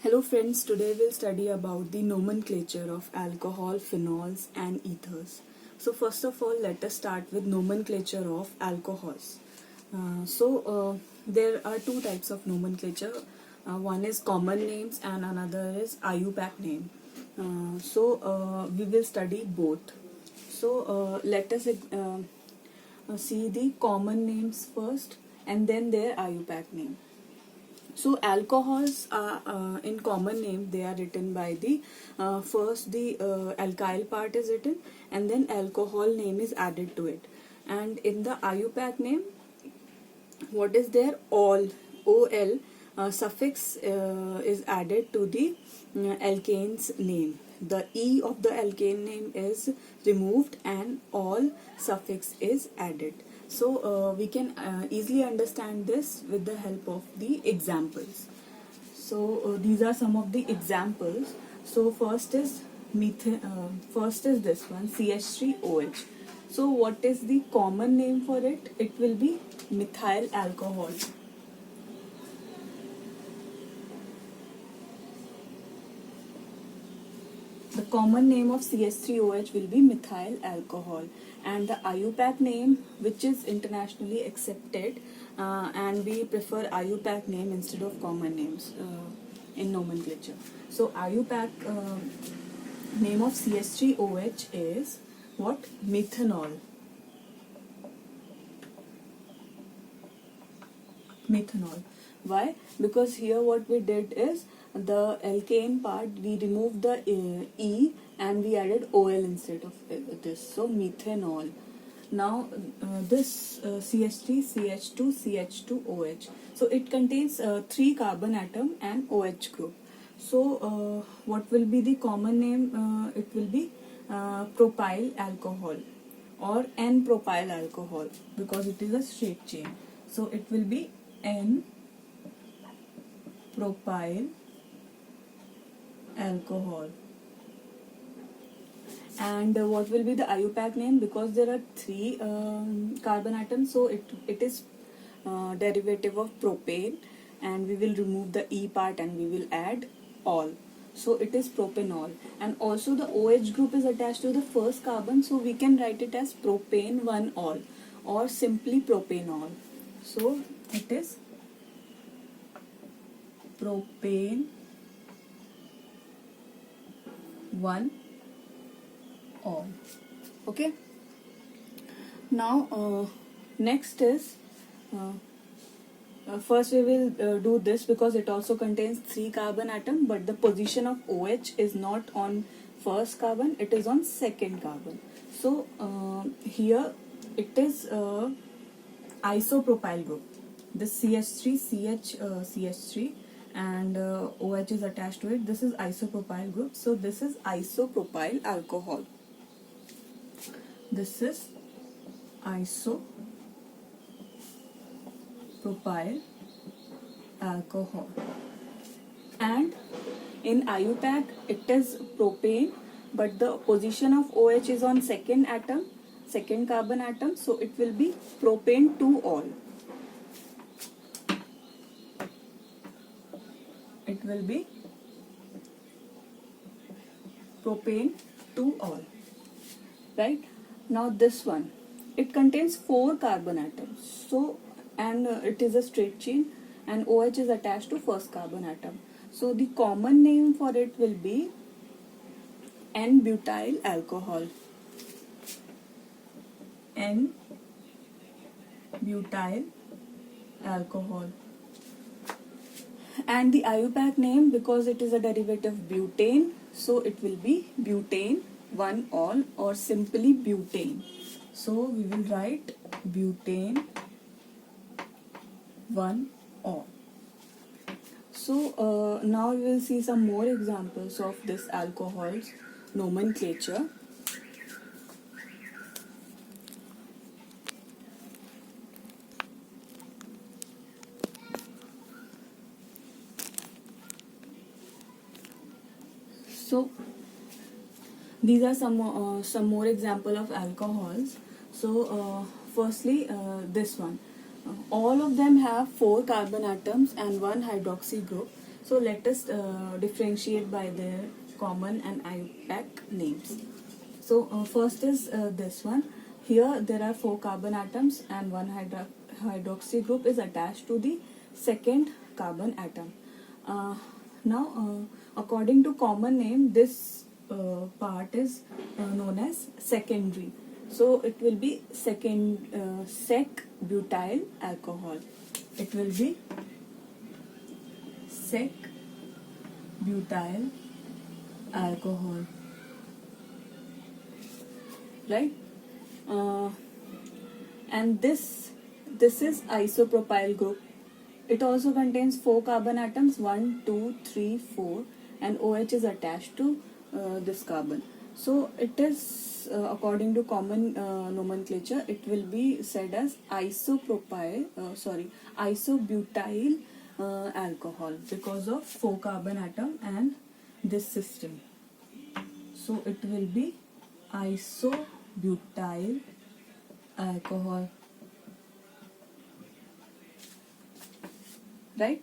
Hello friends, today we'll study about the nomenclature of alcohol, phenols and ethers. So first of all, let us start with nomenclature of alcohols. There are two types of nomenclature. One is common names and another is IUPAC name. We will study both. Let us see the common names first and then their IUPAC name. So alcohols are in common name. They are written by the first the alkyl part is written and then alcohol name is added to it. And in the IUPAC name, what is there? Ol suffix is added to the alkane's name. The E of the alkane name is removed and all suffix is added. So we can easily understand this with the help of the examples. So these are some of the examples. So first is this one, CH3OH. So what is the common name for it? It will be methyl alcohol. The common name of CH3OH will be methyl alcohol, and the IUPAC name, which is internationally accepted, and we prefer IUPAC name instead of common names in nomenclature. So IUPAC name of CH3OH is what? Methanol. Methanol. Why? Because here what we did is the alkane part we removed the E and we added OL instead of this. So methanol. Now this CH3, CH2, CH2OH. So it contains 3 carbon atom and OH group. So what will be the common name? It will be propyl alcohol or N-propyl alcohol because it is a straight chain. So it will be N-propyl alcohol. And what will be the IUPAC name? Because there are 3 carbon atoms, so it is derivative of propane, and we will remove the E part and we will add all. So it is propanol, and also the OH group is attached to the first carbon, so we can write it as propane 1-ol or simply propanol. So it is propane 1-ol. Okay. Now next is first we will do this because it also contains 3 carbon atom, but the position of OH is not on first carbon, it is on second carbon. So here it is isopropyl group. This CH3 CH3 and OH is attached to it. This is isopropyl group. So this is isopropyl alcohol. This is isopropyl alcohol. And in IUPAC it is propane, but the position of OH is on second carbon atom, so it will be propane 2-ol. It will be propane 2-ol. Right? Now this one, it contains 4 carbon atoms. So and it is a straight chain, and OH is attached to first carbon atom. So the common name for it will be N-butyl alcohol. N-butyl alcohol. And the IUPAC name, because it is a derivative butane, so it will be butane 1-ol or simply butane. So we will write butane 1-ol. So now we will see some more examples of this alcohol's nomenclature. So these are some more example of alcohols. So firstly this one, all of them have 4 carbon atoms and 1 hydroxy group. So let us differentiate by their common and IUPAC names. So first is this one. Here there are 4 carbon atoms and one hydroxy group is attached to the second carbon atom. Now, according to common name, this part is known as secondary. So it will be sec butyl alcohol. It will be sec butyl alcohol, right? And this is isopropyl group. It also contains 4 carbon atoms, 1, 2, 3, 4, and OH is attached to this carbon. So it is according to common nomenclature, it will be said as isobutyl alcohol because of 4 carbon atom and this system. So it will be isobutyl alcohol, right?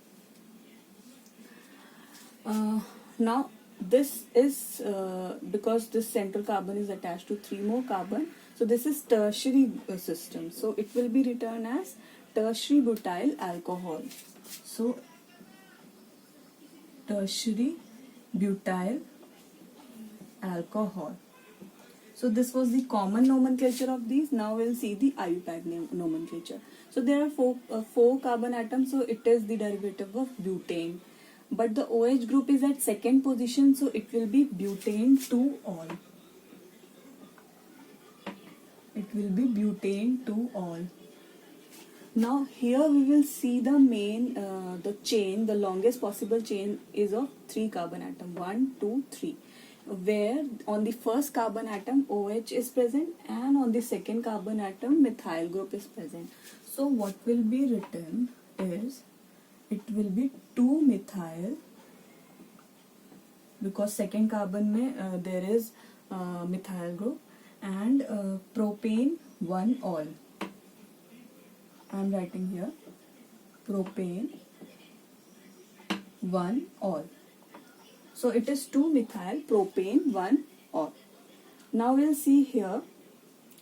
Now this is because this central carbon is attached to 3 more carbon, so this is tertiary system, so it will be written as tertiary butyl alcohol. So tertiary butyl alcohol. So this was the common nomenclature of these. Now we'll see the IUPAC nomenclature. So there are 4 carbon atoms, so it is the derivative of butane. But the OH group is at second position, so it will be butane 2-ol. It will be butane 2-ol. Now here we will see the main, the chain, the longest possible chain is of 3 carbon atom, 1, 2, 3. Where on the first carbon atom OH is present and on the second carbon atom methyl group is present. So what will be written is, it will be 2-methyl, because second carbon mein there is methyl group, and propane 1-ol. I am writing here propane 1-ol. So it is 2-methyl propane 1-ol. Now we'll see here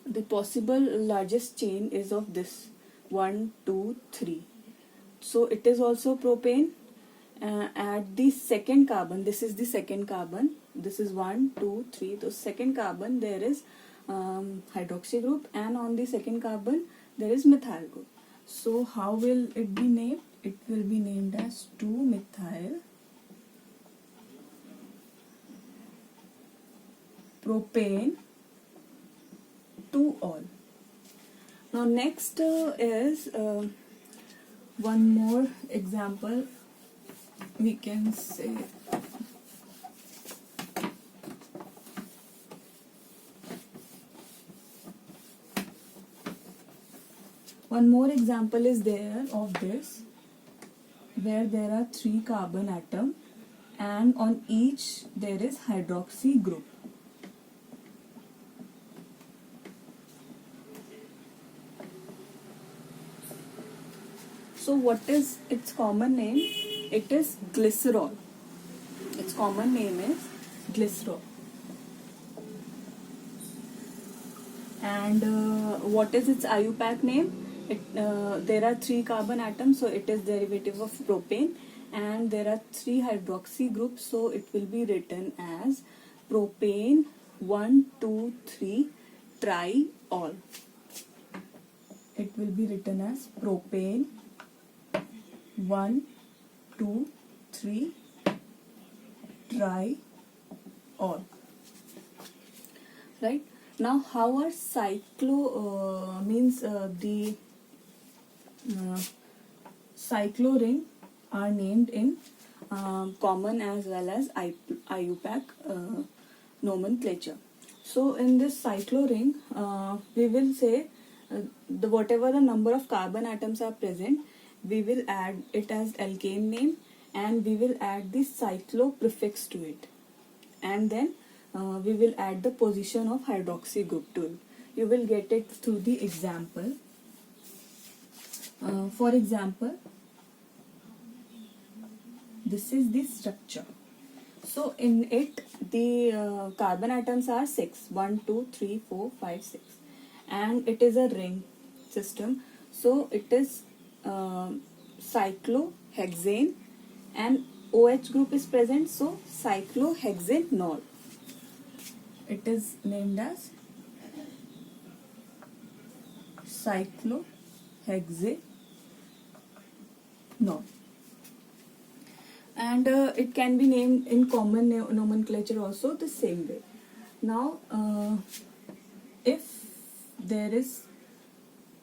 the possible largest chain is of this 1, 2, 3. So it is also propane. At the second carbon, this is the second carbon. This is 1, 2, 3. The second carbon there is hydroxy group, and on the second carbon there is methyl group. So how will it be named? It will be named as 2-methyl propane 2-ol. Now next is one more example. We can say one more example is there of this, where there are 3 carbon atom and on each there is hydroxy group. So what is its common name? It is glycerol. Its common name is glycerol. And what is its IUPAC name? There are 3 carbon atoms, so it is derivative of propane, and there are 3 hydroxy groups, so it will be written as propane 1, 2, 3 triol. It will be written as propane 1, 2, 3 triol. Right? Now, how are the cycloring are named in common as well as IUPAC nomenclature. So, in this cycloring, we will say whatever the number of carbon atoms are present, we will add it as alkane name, and we will add the cyclo prefix to it, and then we will add the position of hydroxy group to it. You will get it through the example. For example, This is the structure. So in it, the carbon atoms are 6. 1, 2, 3, 4, 5, 6. And it is a ring system. So it is cyclohexane, and OH group is present, so cyclohexanol. It is named as cyclohexanol. And it can be named in common nomenclature also the same way. Now, if there is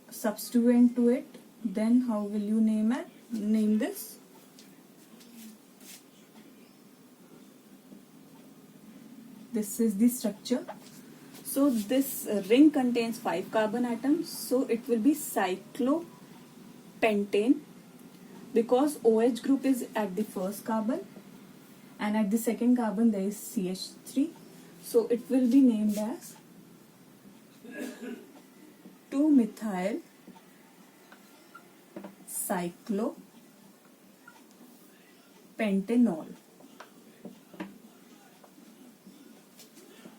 substituent to it, then how will you name this? This is the structure. So this ring contains 5 carbon atoms, so it will be cyclopentane, because OH group is at the first carbon and at the second carbon there is CH3, so it will be named as 2-methyl cyclopentanol.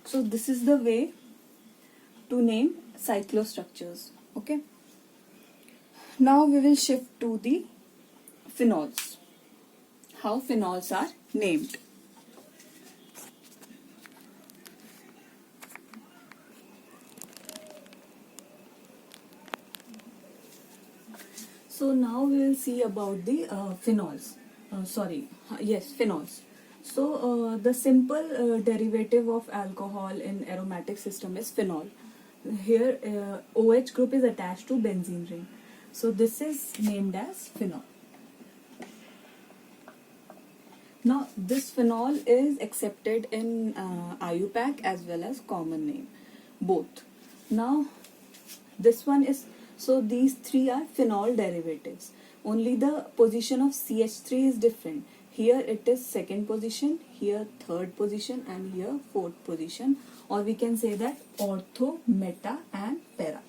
So this is the way to name cyclostructures. Okay. Now we will shift to the phenols. How phenols are named. So now we will see about the phenols. Phenols. So the simple derivative of alcohol in aromatic system is phenol. Here OH group is attached to benzene ring. So this is named as phenol. Now this phenol is accepted in IUPAC as well as common name, both. Now this one is, so these three are phenol derivatives. Only the position of CH3 is different. Here it is second position, here third position, and here fourth position, or we can say that ortho, meta and para.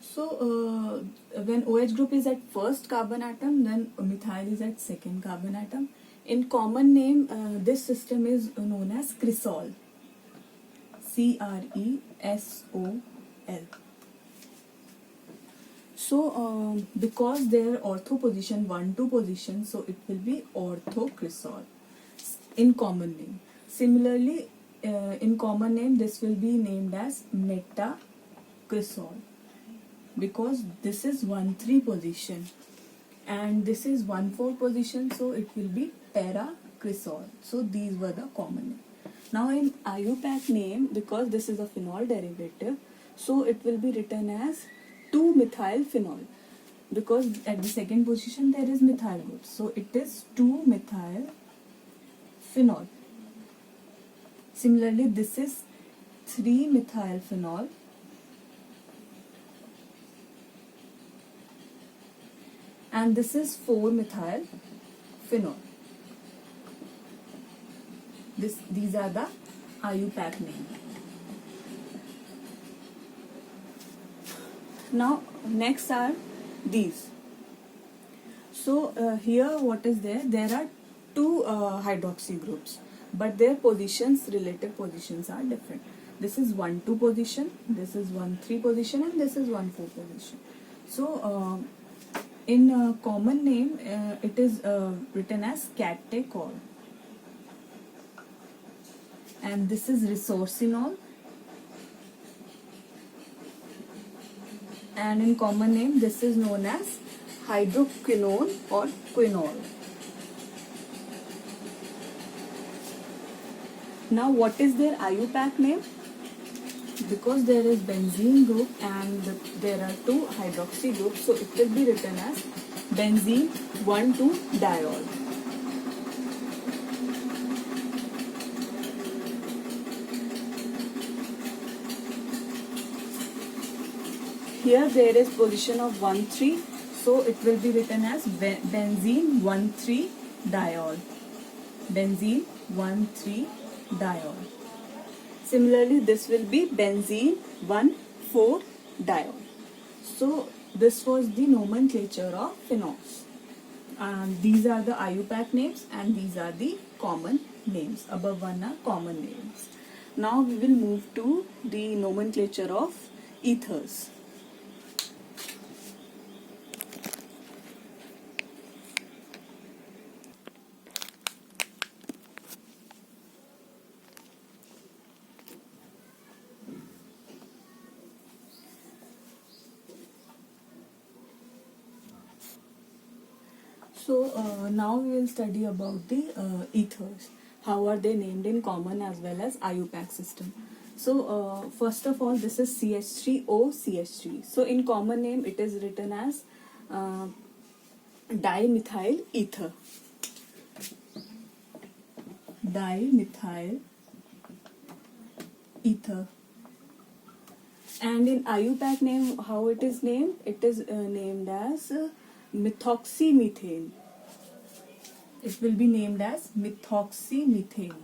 So when OH group is at first carbon atom, then methyl is at second carbon atom. In common name, this system is known as cresol. CRESOL. So because their ortho position 1-2 position, so it will be orthocresol in common name. Similarly, in common name this will be named as metacresol, because this is 1-3 position and this is 1-4 position, so it will be paracresol. So these were the common name. Now in IUPAC name, because this is a phenol derivative, so it will be written as 2-methyl phenol, because at the second position there is methyl group, so it is 2-methyl phenol. Similarly, this is 3-methyl phenol, and this is 4-methyl phenol. These are the IUPAC name. Now next are these. So here what is there? There are 2 hydroxy groups, but their positions, relative positions are different. This is 1-2 position, this is 1-3 position, and this is 1-4 position. So in common name it is written as catechol, and this is resorcinol, and in common name this is known as hydroquinone or quinol. Now what is their IUPAC name? Because there is benzene group and there are 2 hydroxy groups, so it will be written as benzene 1,2-diol. Here there is position of 1,3, so it will be written as benzene 1,3-diol. Benzene 1,3-diol. Similarly, this will be benzene 1,4-diol. So this was the nomenclature of phenols. These are the IUPAC names and these are the common names. Above one are common names. Now we will move to the nomenclature of ethers. So now we will study about the ethers. How are they named in common as well as IUPAC system. So first of all, this is CH3O CH3. So in common name it is written as dimethyl ether. Dimethyl ether. And in IUPAC name, how it is named? It is named as methoxymethane. It will be named as methoxymethane.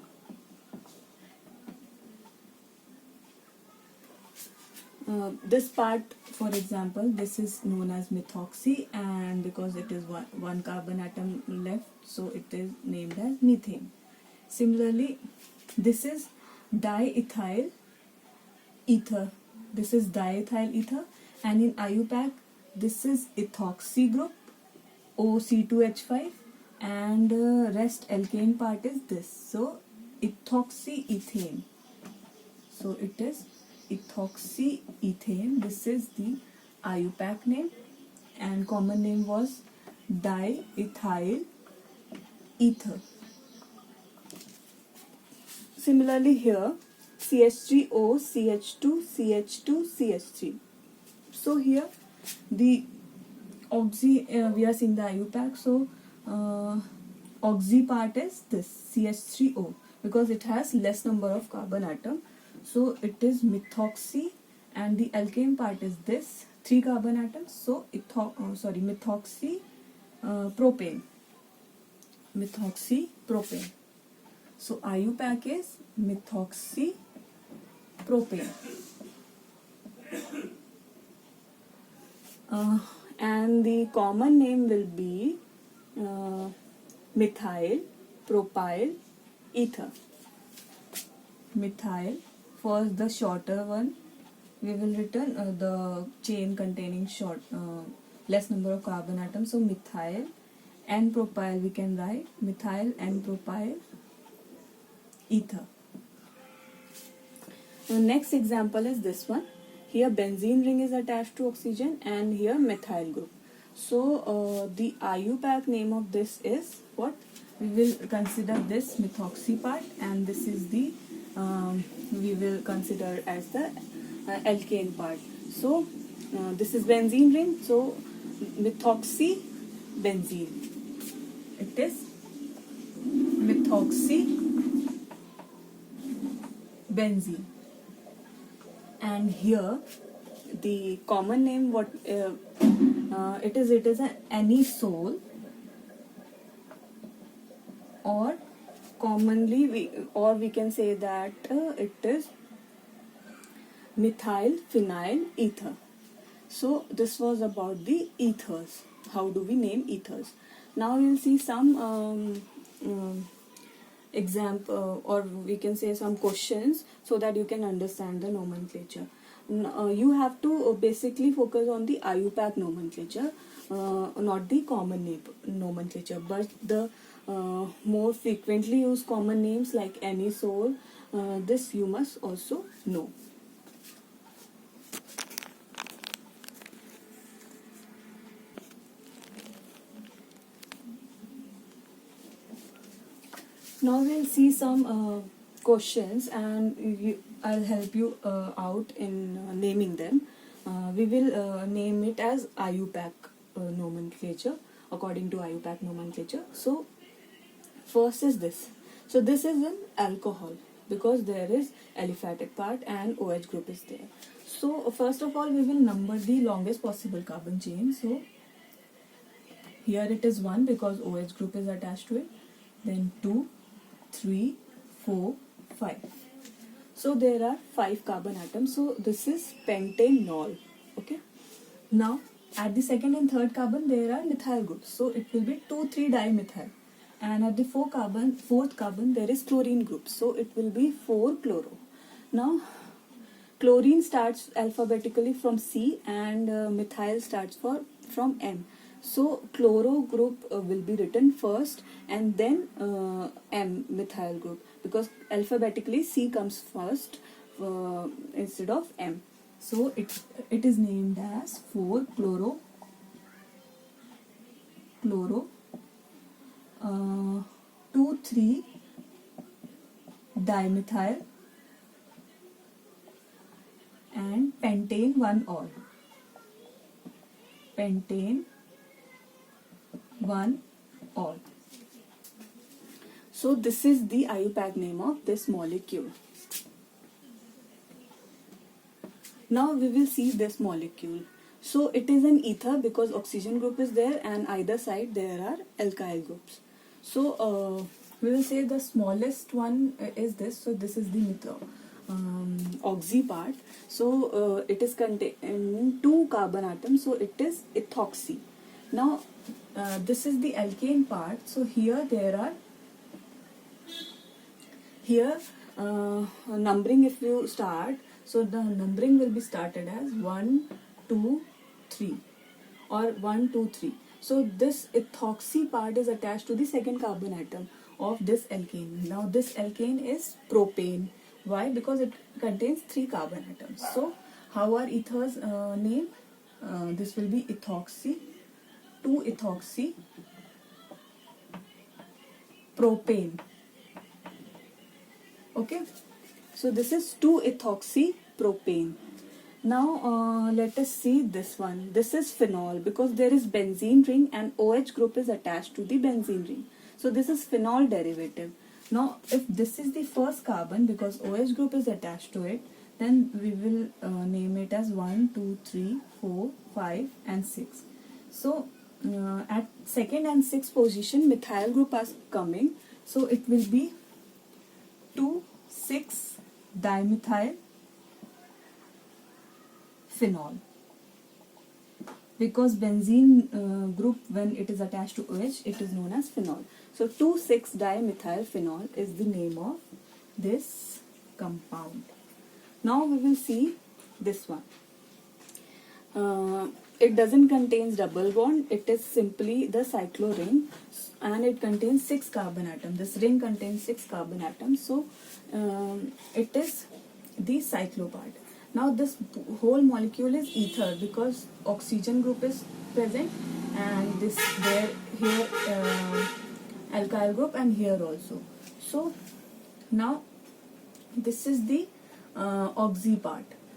This part, for example, this is known as methoxy, and because it is one carbon atom left, so it is named as methane. Similarly, this is diethyl ether. This is diethyl ether, and in IUPAC, this is ethoxy group, OC2H5, and rest alkane part is this. So ethoxyethane. So it is ethoxyethane. This is the IUPAC name, and common name was diethyl ether. Similarly here, CH3O, CH2, CH2, CH3. So here the oxy, we are seeing the IUPAC. So oxy part is this CH3O because it has less number of carbon atom. So it is methoxy, and the alkane part is this 3 carbon atoms. So methoxy propane. Methoxy propane. So IUPAC is methoxy propane. And the common name will be methyl propyl ether. Methyl, first the shorter one, we will return the chain containing less number of carbon atoms. So methyl and propyl, we can write methyl and propyl ether. The next example is this one. Here benzene ring is attached to oxygen, and here methyl group. So the IUPAC name of this is what? We will consider this methoxy part, and this is the we will consider as the alkane part. So this is benzene ring. So methoxy benzene. It is methoxy benzene. And here the common name, what it is an anisole, or commonly we can say that it is methyl phenyl ether. So this was about the ethers. How do we name ethers? Now we will see some example, or we can say some questions, so that you can understand the nomenclature. You have to basically focus on the IUPAC nomenclature, not the common name nomenclature, but the more frequently used common names like anisole, this you must also know. Now we'll see some questions, and I'll help you out in naming them. We will name it as IUPAC nomenclature, according to IUPAC nomenclature. So first is this. So this is an alcohol because there is aliphatic part and OH group is there. So first of all, we will number the longest possible carbon chain. So here it is 1 because OH group is attached to it. Then 2, 3, 4, 5. So there are 5 carbon atoms. So this is pentanol. Okay. Now at the second and third carbon there are methyl groups, so it will be 2,3 dimethyl. And at the fourth carbon there is chlorine group, so it will be 4 chloro. Now chlorine starts alphabetically from C and methyl starts from M. So chloro group will be written first and then M methyl group, because alphabetically C comes first instead of M. So it is named as 4 chloro 2,3 dimethyl and pentane 1-ol. Pentane 1-ol. So this is the IUPAC name of this molecule. Now we will see this molecule. So it is an ether because oxygen group is there and either side there are alkyl groups. So we will say the smallest one is this. So this is the oxy part. So it is containing 2 carbon atoms. So it is ethoxy. Now this is the alkane part. So here there are numbering. If you start, so the numbering will be started as 1, 2, 3 or 1, 2, 3. So this ethoxy part is attached to the second carbon atom of this alkane. Now this alkane is propane. Why? Because it contains 3 carbon atoms. So how are ethers named? This will be ethoxy, 2-ethoxy propane. Okay, so this is 2-ethoxy propane. Now let us see this one. This is phenol because there is benzene ring and OH group is attached to the benzene ring. So this is phenol derivative. Now if this is the first carbon, because OH group is attached to it, then we will name it as 1, 2, 3, 4, 5 and 6. So at second and sixth position methyl group are coming. So it will be 2,6 dimethyl phenol, because benzene group, when it is attached to OH, it is known as phenol. So 2,6 dimethyl phenol is the name of this compound. Now we will see this one. It doesn't contain double bond, it is simply the cyclo ring, and it contains 6 carbon atoms. This ring contains 6 carbon atoms, so it is the cyclo part. Now this whole molecule is ether because oxygen group is present and this here alkyl group and here also. So now this is the oxy part.